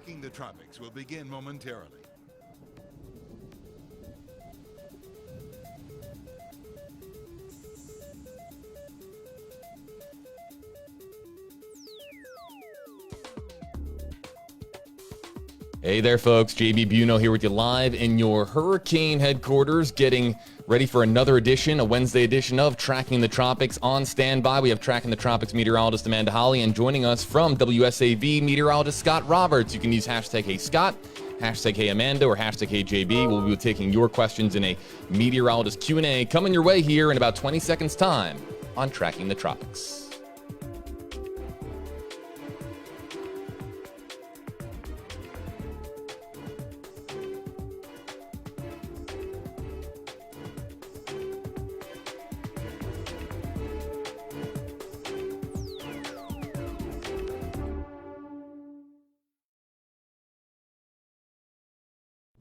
Tracking the Tropics will begin momentarily. Hey there, folks. JB Buno here with you live in your hurricane headquarters, getting ready for another edition, a Wednesday edition of Tracking the Tropics. On standby, we have Tracking the Tropics meteorologist Amanda Holly, and joining us from WSAV meteorologist Scott Roberts. You can use hashtag HeyScott, hashtag HeyAmanda, or hashtag HeyJB. We'll be taking your questions in a meteorologist Q&A coming your way here in about 20 seconds time on Tracking the Tropics.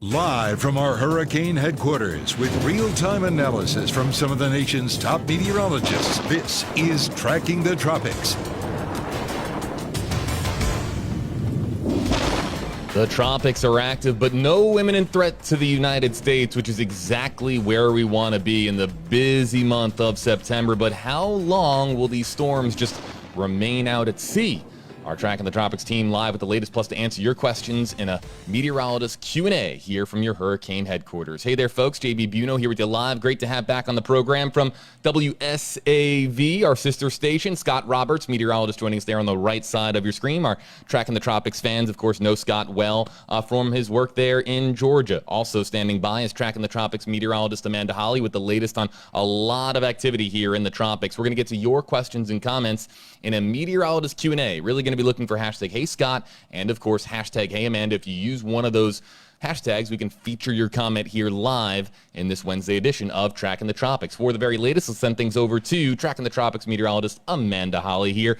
Live from our hurricane headquarters with real-time analysis from some of the nation's top meteorologists, this is Tracking the Tropics. The tropics are active, but no imminent threat to the United States, which is exactly where we want to be in the busy month of September. But how long will these storms just remain out at sea? Our Tracking the Tropics team live with the latest, plus to answer your questions in a meteorologist Q&A here from your hurricane headquarters. Hey there, folks. JB Buno here with you live. Great to have back on the program from WSAV, our sister station. Scott Roberts, meteorologist, joining us there on the right side of your screen. Our Tracking the Tropics fans, of course, know Scott well from his work there in Georgia. Also standing by is Tracking the Tropics meteorologist Amanda Holly with the latest on a lot of activity here in the tropics. We're going to get to your questions and comments in a meteorologist Q&A. Really going to be looking for hashtag HeyScott and, of course, hashtag HeyAmanda. If you use one of those hashtags, we can feature your comment here live in this Wednesday edition of Tracking the Tropics. For the very latest, let's send things over to Tracking the Tropics meteorologist Amanda Holly here.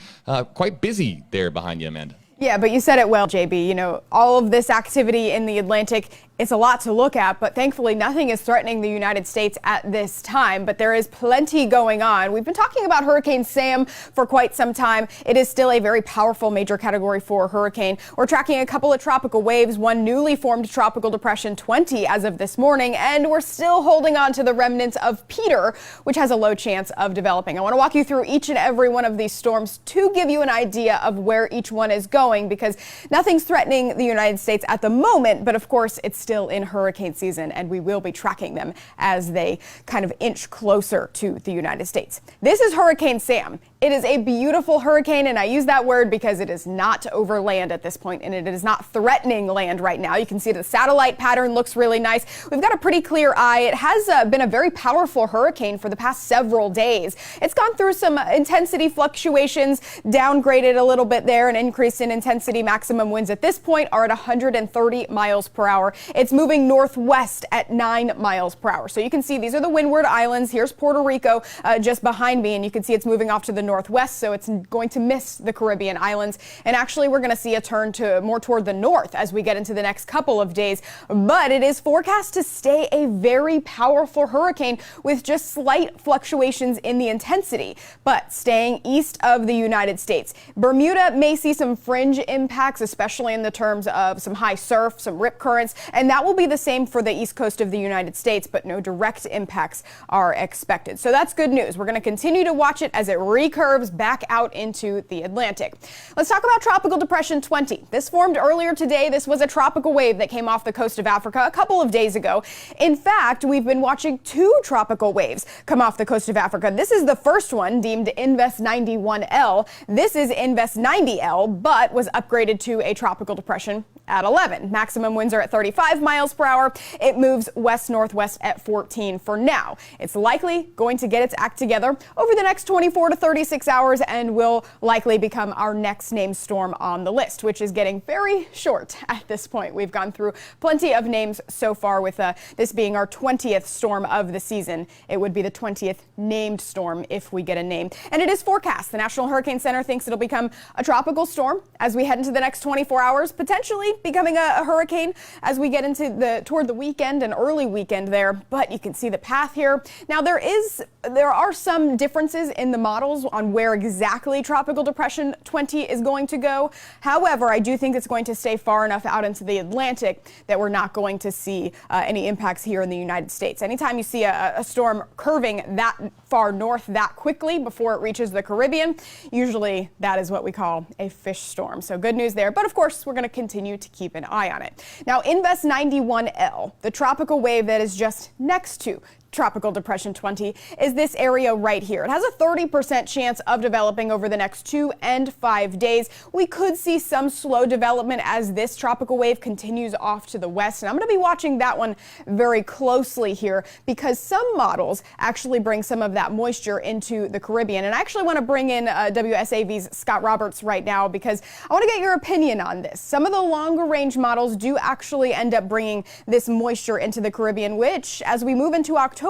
Quite busy there behind you, Amanda. Yeah, but you said it well, JB. You know, all of this activity in the Atlantic, it's a lot to look at, but thankfully nothing is threatening the United States at this time, but there is plenty going on. We've been talking about Hurricane Sam for quite some time. It is still a very powerful major category 4 hurricane. We're tracking a couple of tropical waves, one newly formed tropical depression 20 as of this morning, and we're still holding on to the remnants of Peter, which has a low chance of developing. I want to walk you through each and every one of these storms to give you an idea of where each one is going, because nothing's threatening the United States at the moment, but of course it's still in hurricane season, and we will be tracking them as they kind of inch closer to the United States. This is Hurricane Sam. It is a beautiful hurricane, and I use that word because it is not over land at this point, and it is not threatening land right now. You can see the satellite pattern looks really nice. We've got a pretty clear eye. It has been a very powerful hurricane for the past several days. It's gone through some intensity fluctuations, downgraded a little bit there, an increase in intensity. Maximum winds at this point are at 130 miles per hour. It's moving northwest at 9 miles per hour. So you can see these are the Windward Islands. Here's Puerto Rico just behind me, and you can see it's moving off to the northwest, so it's going to miss the Caribbean islands. And actually, we're going to see a turn to more toward the north as we get into the next couple of days. But it is forecast to stay a very powerful hurricane with just slight fluctuations in the intensity, but staying east of the United States. Bermuda may see some fringe impacts, especially in the terms of some high surf, some rip currents, and that will be the same for the east coast of the United States, but no direct impacts are expected. So that's good news. We're going to continue to watch it as it recurves back out into the Atlantic. Let's talk about Tropical Depression 20. This formed earlier today. This was a tropical wave that came off the coast of Africa a couple of days ago. In fact, we've been watching 2 tropical waves come off the coast of Africa. This is the first one, deemed Invest 91L. This is Invest 90L, but was upgraded to a tropical depression at 11. Maximum winds are at 35 miles per hour. It moves west-northwest at 14 for now. It's likely going to get its act together over the next 24 to 36 hours and will likely become our next named storm on the list, which is getting very short at this point. We've gone through plenty of names so far, with this being our 20th storm of the season. It would be the 20th named storm if we get a name. And it is forecast. The National Hurricane Center thinks it'll become a tropical storm as we head into the next 24 hours, potentially becoming a hurricane as we get into toward the weekend and early weekend there, but you can see the path here. Now there are some differences in the models on where exactly Tropical Depression 20 is going to go. However, I do think it's going to stay far enough out into the Atlantic that we're not going to see any impacts here in the United States. Anytime you see a storm curving that far north that quickly before it reaches the Caribbean, usually that is what we call a fish storm. So good news there. But of course, we're going to continue to keep an eye on it. Now, Invest 91L, the tropical wave that is just next to Tropical Depression 20, is this area right here. It has a 30% chance of developing over the next 2 and 5 days. We could see some slow development as this tropical wave continues off to the west. And I'm going to be watching that one very closely here because some models actually bring some of that moisture into the Caribbean. And I actually want to bring in WSAV's Scott Roberts right now because I want to get your opinion on this. Some of the longer range models do actually end up bringing this moisture into the Caribbean, which as we move into October,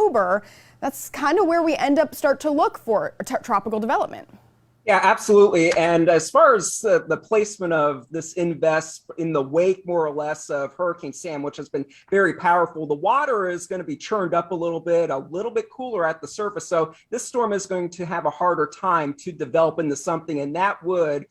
that's kind of where we start to look for tropical development. Yeah, absolutely. And as far as the placement of this invest in the wake, more or less, of Hurricane Sam, which has been very powerful, the water is going to be churned up a little bit cooler at the surface. So this storm is going to have a harder time to develop into something, and that would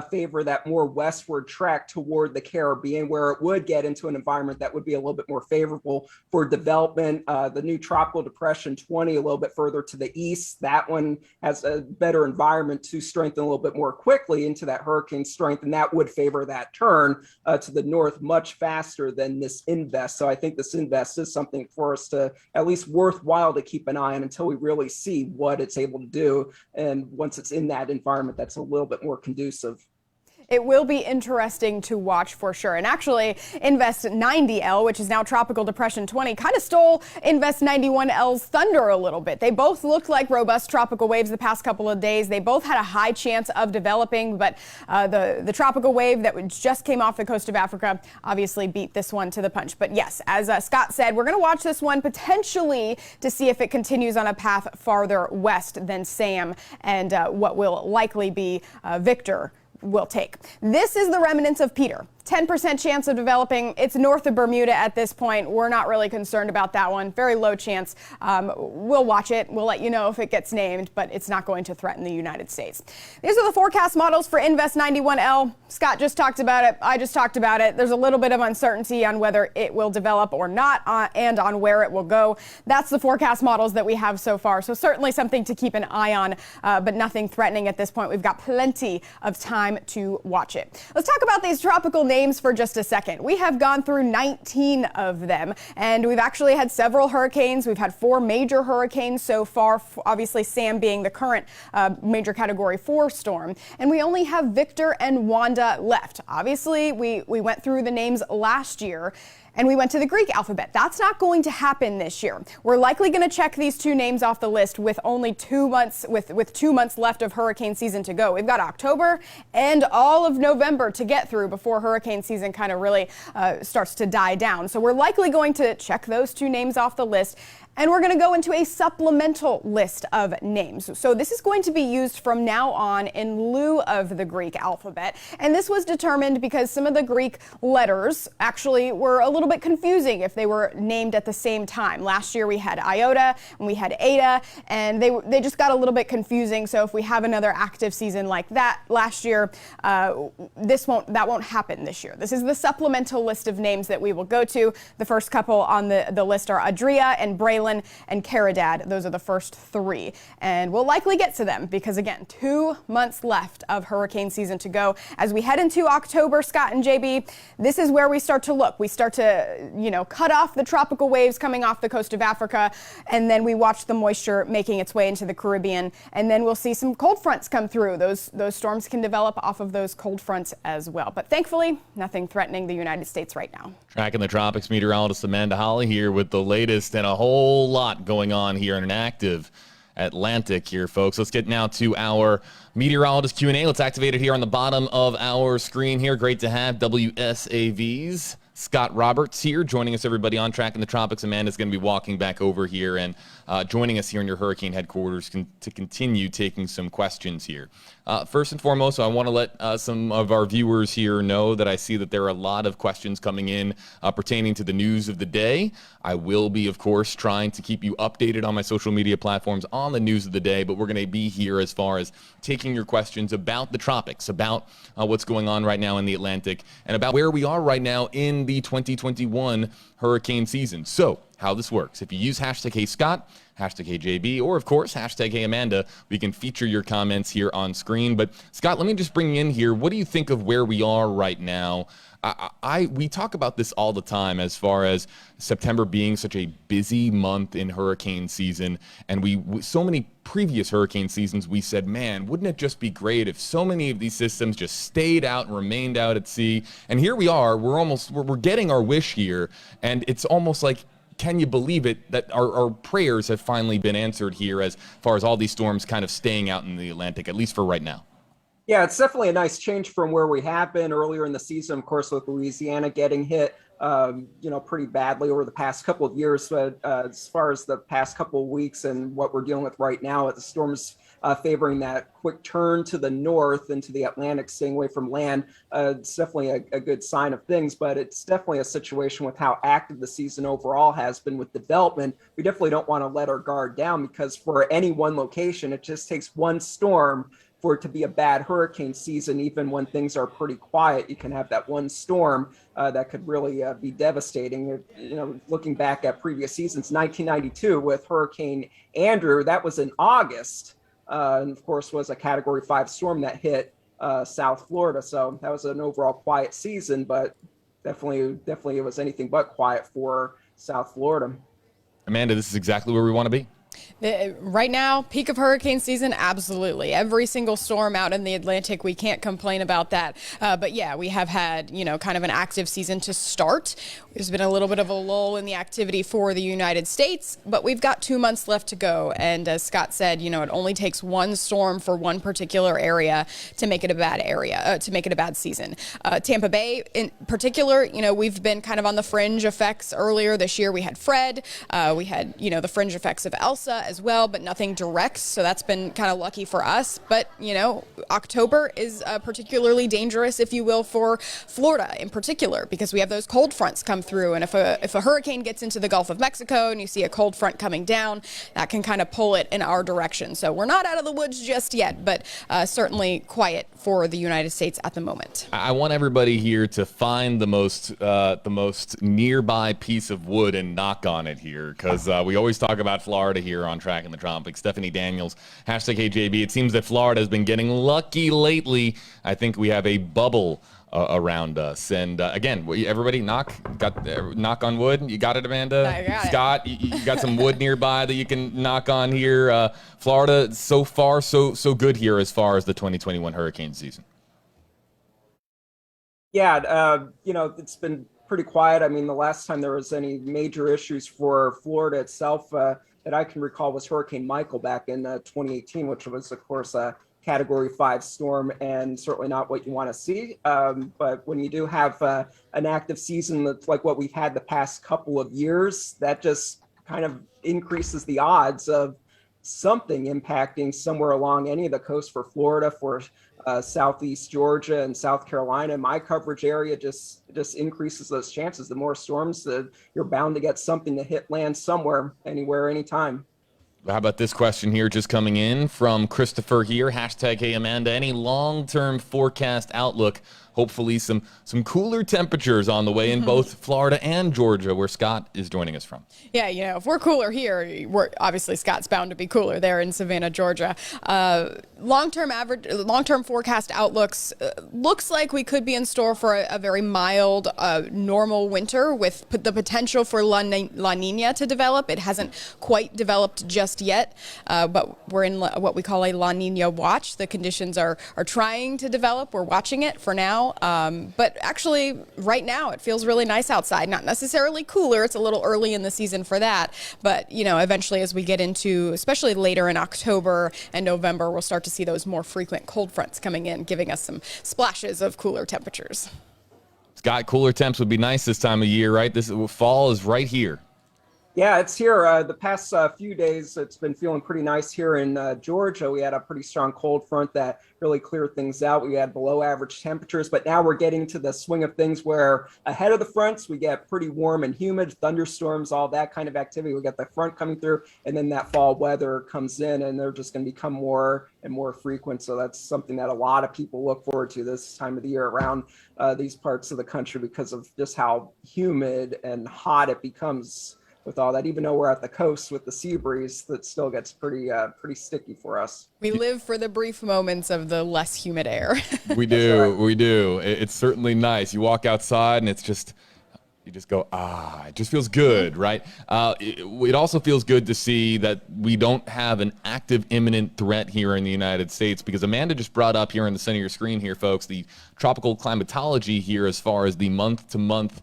favor that more westward track toward the Caribbean, where it would get into an environment that would be a little bit more favorable for development. The new Tropical Depression 20, a little bit further to the east, that one has a better environment to strengthen a little bit more quickly into that hurricane strength, and that would favor that turn to the north much faster than this invest. So I think this invest is something for us to at least worthwhile to keep an eye on until we really see what it's able to do, and once it's in that environment that's a little bit more conducive. It will be interesting to watch for sure. And actually, Invest 90L, which is now Tropical Depression 20, kind of stole Invest 91L's thunder a little bit. They both looked like robust tropical waves the past couple of days. They both had a high chance of developing, but the tropical wave that just came off the coast of Africa obviously beat this one to the punch. But yes, as Scott said, we're going to watch this one potentially to see if it continues on a path farther west than Sam and what will likely be Victor will take. This is the remnants of Peter. 10% chance of developing. It's north of Bermuda at this point. We're not really concerned about that one. Very low chance. We'll watch it. We'll let you know if it gets named, but it's not going to threaten the United States. These are the forecast models for Invest 91L. Scott just talked about it. I just talked about it. There's a little bit of uncertainty on whether it will develop or not and on where it will go. That's the forecast models that we have so far. So certainly something to keep an eye on, but nothing threatening at this point. We've got plenty of time to watch it. Let's talk about these tropical names for just a second. We have gone through 19 of them, and we've actually had several hurricanes. We've had 4 major hurricanes so far, obviously Sam being the current major Category 4 storm, and we only have Victor and Wanda left. Obviously, we went through the names last year, and we went to the Greek alphabet. That's not going to happen this year. We're likely going to check these 2 names off the list with only 2 months, with 2 months left of hurricane season to go. We've got October and all of November to get through before hurricane season kind of really starts to die down. So we're likely going to check those 2 names off the list. And we're going to go into a supplemental list of names. So this is going to be used from now on in lieu of the Greek alphabet. And this was determined because some of the Greek letters actually were a little bit confusing if they were named at the same time. Last year we had iota and we had eta, and they just got a little bit confusing. So if we have another active season like that last year, that won't happen this year. This is the supplemental list of names that we will go to. The first couple on the list are Adria and Braylon and Caridad. Those are the first 3. And we'll likely get to them because, again, 2 months left of hurricane season to go. As we head into October, Scott and JB, this is where we start to look. We start to, cut off the tropical waves coming off the coast of Africa, and then we watch the moisture making its way into the Caribbean, and then we'll see some cold fronts come through. Those storms can develop off of those cold fronts as well. But thankfully, nothing threatening the United States right now. Tracking the Tropics meteorologist Amanda Holly here with the latest and a whole lot going on here in an active Atlantic here, folks. Let's get now to our meteorologist Q&A. Let's activate it here on the bottom of our screen here. Great to have WSAV's Scott Roberts here, joining us, everybody, on Tracking the Tropics. Amanda's going to be walking back over here and joining us here in your hurricane headquarters to continue taking some questions here. First and foremost, I want to let some of our viewers here know that I see that there are a lot of questions coming in pertaining to the news of the day. I will be, of course, trying to keep you updated on my social media platforms on the news of the day, but we're going to be here as far as taking your questions about the tropics, about what's going on right now in the Atlantic, and about where we are right now in the 2021 hurricane season. So, how this works: if you use hashtag HeyScott, hashtag HeyJB, or of course hashtag HeyAmanda, we can feature your comments here on screen. But Scott, let me just bring you in here. What do you think of where we are right now? We talk about this all the time as far as September being such a busy month in hurricane season, and so many previous hurricane seasons we said, man, wouldn't it just be great if so many of these systems just stayed out and remained out at sea? And here we are, we're getting our wish here, and it's almost like, can you believe it, that our prayers have finally been answered here as far as all these storms kind of staying out in the Atlantic, at least for right now? Yeah, it's definitely a nice change from where we have been earlier in the season, of course, with Louisiana getting hit, pretty badly over the past couple of years. But as far as the past couple of weeks and what we're dealing with right now, the storms favoring that quick turn to the north into the Atlantic, staying away from land, it's definitely a good sign of things. But it's definitely a situation with how active the season overall has been with development. We definitely don't want to let our guard down, because for any one location, it just takes one storm for it to be a bad hurricane season. Even when things are pretty quiet, you can have that one storm that could really be devastating. Looking back at previous seasons, 1992 with Hurricane Andrew, that was in August, and of course was a Category 5 storm that hit South Florida. So that was an overall quiet season, but definitely it was anything but quiet for South Florida. Amanda, this is exactly where we want to be. Right now, peak of hurricane season, absolutely. Every single storm out in the Atlantic, we can't complain about that. But yeah, we have had, kind of an active season to start. There's been a little bit of a lull in the activity for the United States, but we've got 2 months left to go. And as Scott said, it only takes one storm for one particular area to make it a bad area, to make it a bad season. Tampa Bay in particular, we've been kind of on the fringe effects earlier this year. We had Fred, we had, the fringe effects of Elsa as well, but nothing direct. So that's been kind of lucky for us. But, October is particularly dangerous, if you will, for Florida in particular, because we have those cold fronts come through. And if a hurricane gets into the Gulf of Mexico and you see a cold front coming down, that can kind of pull it in our direction. So we're not out of the woods just yet, but certainly quiet for the United States at the moment. I want everybody here to find the most nearby piece of wood and knock on it here, because we always talk about Florida here on Tracking the Tropics. Stephanie Daniels, hashtag HeyJB. It seems that Florida has been getting lucky lately. I think we have a bubble around us. And again, everybody knock on wood. You got it, Amanda? I got Scott, you got some wood nearby that you can knock on here. Florida, so far, so good here as far as the 2021 hurricane season. Yeah, it's been pretty quiet. I mean, the last time there was any major issues for Florida itself that I can recall was Hurricane Michael back in 2018, which was, of course, a Category 5 storm, and certainly not what you want to see. But when you do have an active season that's like what we've had the past couple of years, that just kind of increases the odds of something impacting somewhere along any of the coast for Florida, for Southeast Georgia and South Carolina. My coverage area just increases those chances. The more storms, you're bound to get something to hit land somewhere, anywhere, anytime. How about this question here just coming in from Christopher here, hashtag HeyAmanda. Any long-term forecast outlook? Hopefully some cooler temperatures on the way in both Florida and Georgia, where Scott is joining us from. Yeah, if we're cooler here, we're obviously Scott's bound to be cooler there in Savannah, Georgia. Long-term forecast outlooks looks like we could be in store for a very mild, normal winter with the potential for La Nina to develop. It hasn't quite developed just yet, but we're in what we call a La Nina watch. The conditions are trying to develop. We're watching it for now. But actually, right now, it feels really nice outside. Not necessarily cooler. It's a little early in the season for that. But, eventually as we get into, especially later in October and November, we'll start to see those more frequent cold fronts coming in, giving us some splashes of cooler temperatures. Scott, cooler temps would be nice this time of year, right? This fall is right here. Yeah, it's here. The past few days, it's been feeling pretty nice here in Georgia. We had a pretty strong cold front that really cleared things out. We had below average temperatures, but now we're getting to the swing of things where ahead of the fronts, we get pretty warm and humid, thunderstorms, all that kind of activity. We got the front coming through, and then that fall weather comes in, and they're just going to become more and more frequent. So that's something that a lot of people look forward to this time of the year around these parts of the country because of just how humid and hot it becomes with all that. Even though we're at the coast with the sea breeze, that still gets pretty sticky for us. We live for the brief moments of the less humid air. We do. We do. It's certainly nice. You walk outside and it's just, you just go, it just feels good, right? It also feels good to see that we don't have an active imminent threat here in the United States, because Amanda just brought up here in the center of your screen here, folks, the tropical climatology here as far as the month-to-month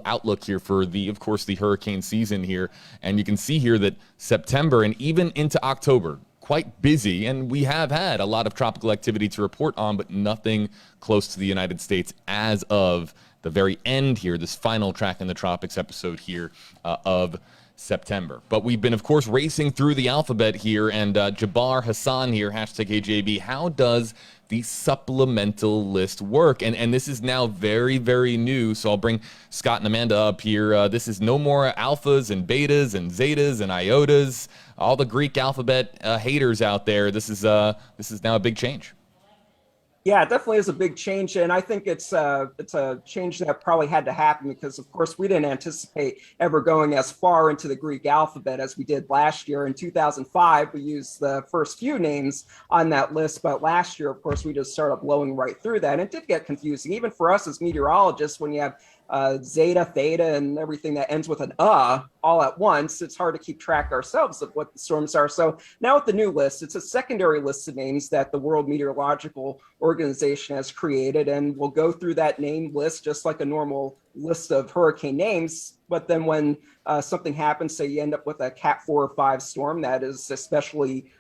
outlook here for of course, the hurricane season here. And you can see here that September and even into October, quite busy, and we have had a lot of tropical activity to report on, but nothing close to the United States as of the very end here, this final Tracking the Tropics episode here of September. But we've been, of course, racing through the alphabet here, and Jabbar Hassan here, #HJB, how does the supplemental list work? And this is now very, very new, so I'll bring Scott and Amanda up here. This is no more alphas and betas and zetas and iotas, all the Greek alphabet haters out there. This is now a big change. Yeah, it definitely is a big change, and I think it's a change that probably had to happen because, of course, we didn't anticipate ever going as far into the Greek alphabet as we did last year. In 2005, we used the first few names on that list, but last year, of course, we just started blowing right through that, and it did get confusing, even for us as meteorologists, when you have zeta, theta, and everything that ends with an all at once. It's hard to keep track ourselves of what the storms are. So now with the new list, it's a secondary list of names that the World Meteorological Organization has created, and we'll go through that name list just like a normal list of hurricane names. But then when something happens, say you end up with a Cat 4 or 5 storm that is especially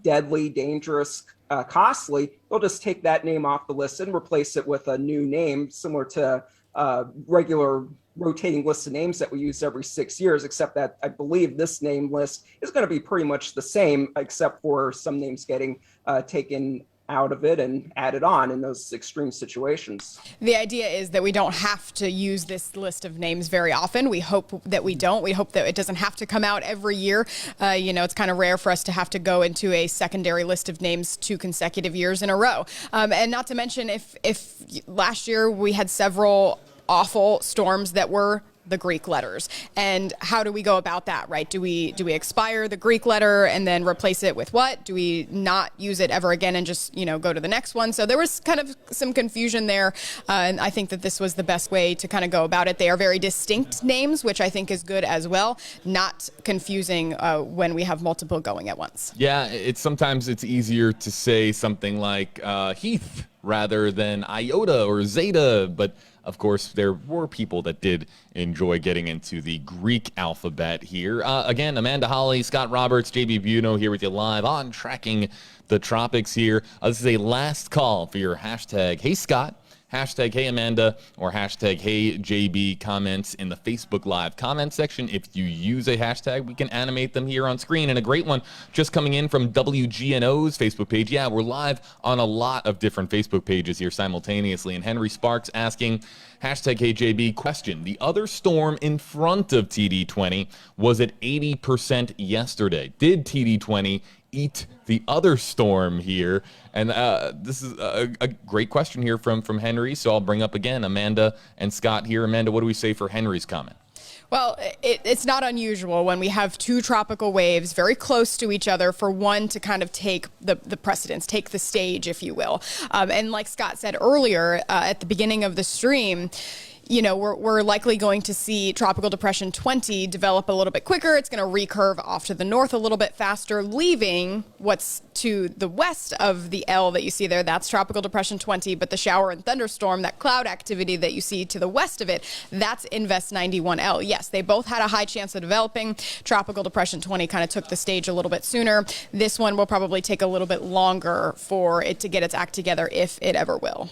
deadly, dangerous, costly, they'll just take that name off the list and replace it with a new name similar to regular rotating list of names that we use every 6 years, except that I believe this name list is going to be pretty much the same, except for some names getting taken out of it and added on in those extreme situations. The idea is that we don't have to use this list of names very often. We hope that we don't. We hope that it doesn't have to come out every year. It's kind of rare for us to have to go into a secondary list of names 2 consecutive years in a row. And not to mention if last year we had several awful storms that were the Greek letters. And how do we go about that, right? Do we expire the Greek letter and then replace it with what? Do we not use it ever again and just, go to the next one? So there was kind of some confusion there. And I think that this was the best way to kind of go about it. They are very distinct names, which I think is good as well. Not confusing when we have multiple going at once. Yeah, sometimes it's easier to say something like Heath rather than iota or zeta, but of course, there were people that did enjoy getting into the Greek alphabet here. Again, Amanda Holly, Scott Roberts, JB Buno here with you live on Tracking the Tropics here. This is a last call for your hashtag Hey Scott, hashtag Hey Amanda, or hashtag Hey JB comments in the Facebook Live comment section. If you use a hashtag, we can animate them here on screen. And a great one just coming in from WGNO's Facebook page. Yeah, we're live on a lot of different Facebook pages here simultaneously. And Henry Sparks asking, hashtag Hey JB, question. The other storm in front of TD20 was at 80% yesterday. Did TD20 eat the other storm here? And this is a great question here from Henry, so I'll bring up again Amanda and Scott here. Amanda, what do we say for Henry's comment? Well, it's not unusual when we have 2 tropical waves very close to each other for one to kind of take the precedence, take the stage, if you will. And like Scott said earlier at the beginning of the stream, we're likely going to see Tropical Depression 20 develop a little bit quicker. It's going to recurve off to the north a little bit faster, leaving what's to the west of the L that you see there. That's Tropical Depression 20, but the shower and thunderstorm, that cloud activity that you see to the west of it, that's Invest 91L. Yes, they both had a high chance of developing. Tropical Depression 20 kind of took the stage a little bit sooner. This one will probably take a little bit longer for it to get its act together, if it ever will.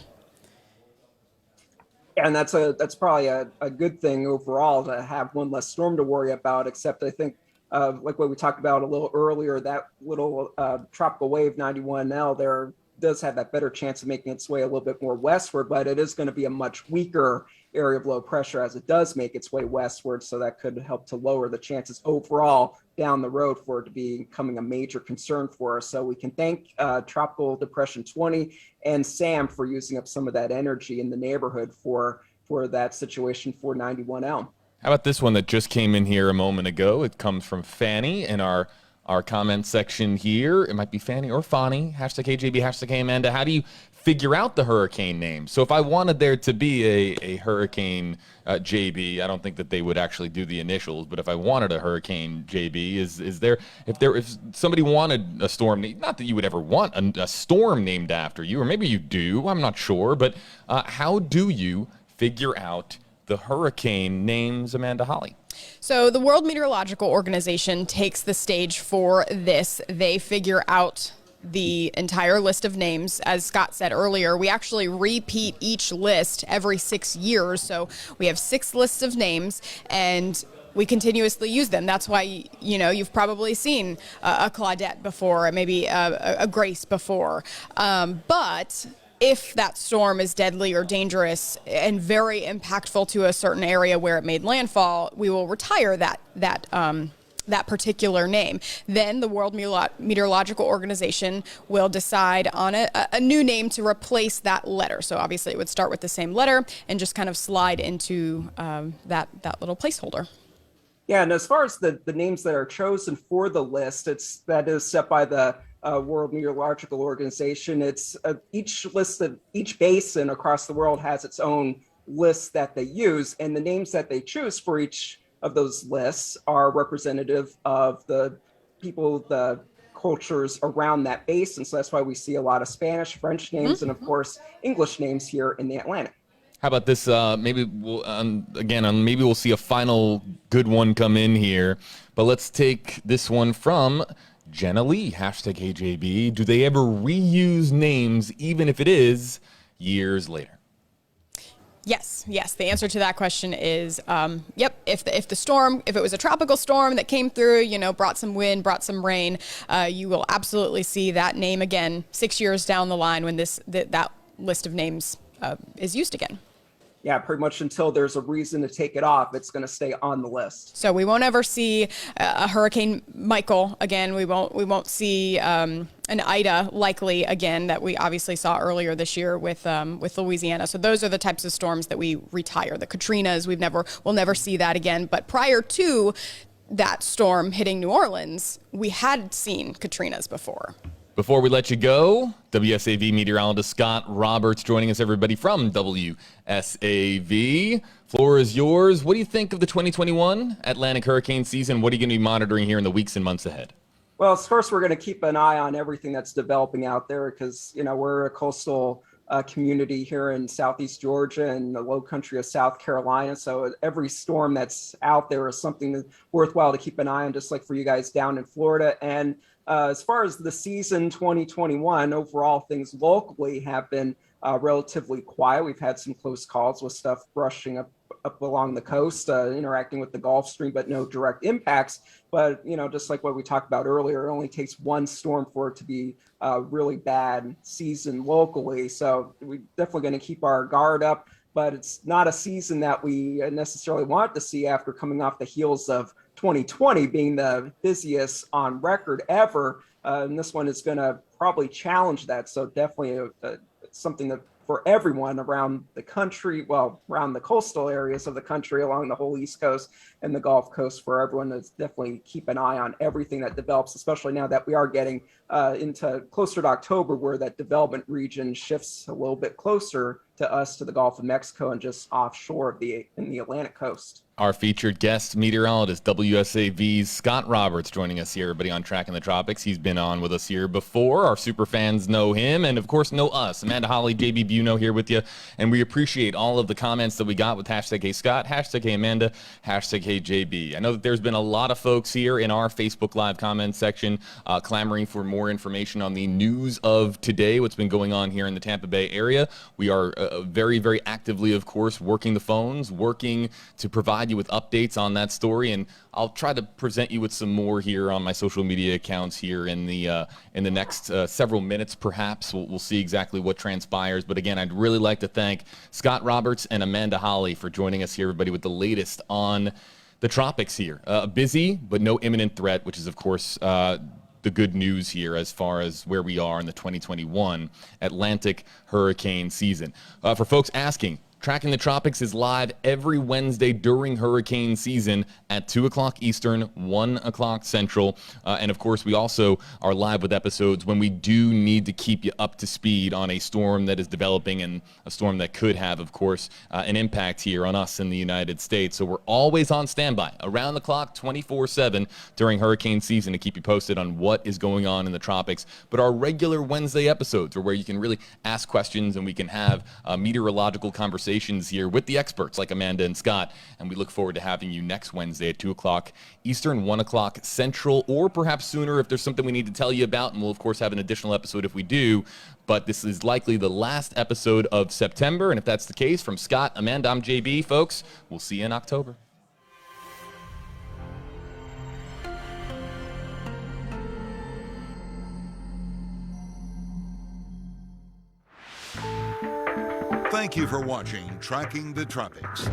And that's probably a good thing overall to have one less storm to worry about. Except I think, like what we talked about a little earlier, that little tropical wave 91L there does have that better chance of making its way a little bit more westward, but it is going to be a much weaker area of low pressure as it does make its way westward. So that could help to lower the chances overall down the road for it to be becoming a major concern for us. So we can thank Tropical Depression 20 and Sam for using up some of that energy in the neighborhood for that situation for 91L. How about this one that just came in here a moment ago? It comes from Fanny in our comment section here. It might be Fanny or Fani, hashtag KJB, hashtag Amanda. How do you figure out the hurricane name? So if I wanted there to be a hurricane JB, I don't think that they would actually do the initials, but if I wanted a hurricane JB, if somebody wanted a storm, not that you would ever want a storm named after you, or maybe you do, I'm not sure, but how do you figure out the hurricane names, Amanda Holly? So the World Meteorological Organization takes the stage for this. They figure out the entire list of names. As Scott said earlier, we actually repeat each list every 6 years. So we have 6 lists of names, and we continuously use them. That's why, you've probably seen a Claudette before, maybe a Grace before. But if that storm is deadly or dangerous and very impactful to a certain area where it made landfall, we will retire that particular name. Then the World Meteorological Organization will decide on a new name to replace that letter. So obviously it would start with the same letter and just kind of slide into that little placeholder. Yeah, and as far as the names that are chosen for the list, that is set by the World Meteorological Organization. It's each basin across the world has its own list that they use, and the names that they choose for each of those lists are representative of the people, the cultures around that basin. So that's why we see a lot of Spanish, French names, and of course English names here in the Atlantic. How about this? Maybe we'll see a final good one come in here, but let's take this one from Jenna Lee, hashtag KJB. Do they ever reuse names even if it is years later? Yes. The answer to that question is yep. If it was a tropical storm that came through, brought some wind, brought some rain, you will absolutely see that name again 6 years down the line when that list of names is used again. Yeah, pretty much until there's a reason to take it off, it's going to stay on the list. So we won't ever see a Hurricane Michael again. We won't see an Ida likely again that we obviously saw earlier this year with Louisiana. So those are the types of storms that we retire. The Katrinas, we'll never see that again. But prior to that storm hitting New Orleans, we had seen Katrinas before. Before we let you go, WSAV meteorologist Scott Roberts joining us, everybody, from WSAV. Floor is yours. What do you think of the 2021 Atlantic hurricane season? What are you going to be monitoring here in the weeks and months ahead? Well, first, we're going to keep an eye on everything that's developing out there because, we're a coastal community here in Southeast Georgia and the low country of South Carolina. So every storm that's out there is something that's worthwhile to keep an eye on, just like for you guys down in Florida. And as far as the season 2021, overall things locally have been relatively quiet. We've had some close calls with stuff brushing up along the coast, interacting with the Gulf Stream, but no direct impacts. But, just like what we talked about earlier, it only takes one storm for it to be a really bad season locally. So we're definitely going to keep our guard up, but it's not a season that we necessarily want to see after coming off the heels of 2020 being the busiest on record ever. And this one is going to probably challenge that. So definitely something that for everyone around the country, around the coastal areas of the country, along the whole East Coast and the Gulf Coast, for everyone to definitely keep an eye on everything that develops, especially now that we are getting into closer to October, where that development region shifts a little bit closer to us, to the Gulf of Mexico and just offshore in the Atlantic coast. Our featured guest meteorologist, WSAV's Scott Roberts, joining us here, everybody, on Tracking the Tropics. He's been on with us here before. Our super fans know him and, of course, know us. Amanda Holly, JB Buno here with you. And we appreciate all of the comments that we got with hashtag Hey Scott, hashtag Hey Amanda, hashtag Hey JB. I know that there's been a lot of folks here in our Facebook Live comments section clamoring for more information on the news of today, what's been going on here in the Tampa Bay area. We are very, very actively, of course, working the phones, working to provide you with updates on that story, and I'll try to present you with some more here on my social media accounts here in the next several minutes. Perhaps we'll see exactly what transpires. But again, I'd really like to thank Scott Roberts and Amanda Holly for joining us here, everybody, with the latest on the tropics here. Busy, but no imminent threat, which is, of course, the good news here as far as where we are in the 2021 Atlantic hurricane season. For folks asking, Tracking the Tropics is live every Wednesday during hurricane season at 2 o'clock Eastern, 1 o'clock Central. And, of course, we also are live with episodes when we do need to keep you up to speed on a storm that is developing and a storm that could have, of course, an impact here on us in the United States. So we're always on standby, around the clock, 24/7 during hurricane season to keep you posted on what is going on in the tropics. But our regular Wednesday episodes are where you can really ask questions and we can have meteorological conversations here with the experts like Amanda and Scott, and we look forward to having you next Wednesday at 2 o'clock Eastern, 1 o'clock Central, or perhaps sooner if there's something we need to tell you about, and we'll of course have an additional episode if we do. But this is likely the last episode of September, and if that's the case, from Scott, Amanda, I'm JB, folks, we'll see you in October. Thank you for watching Tracking the Tropics.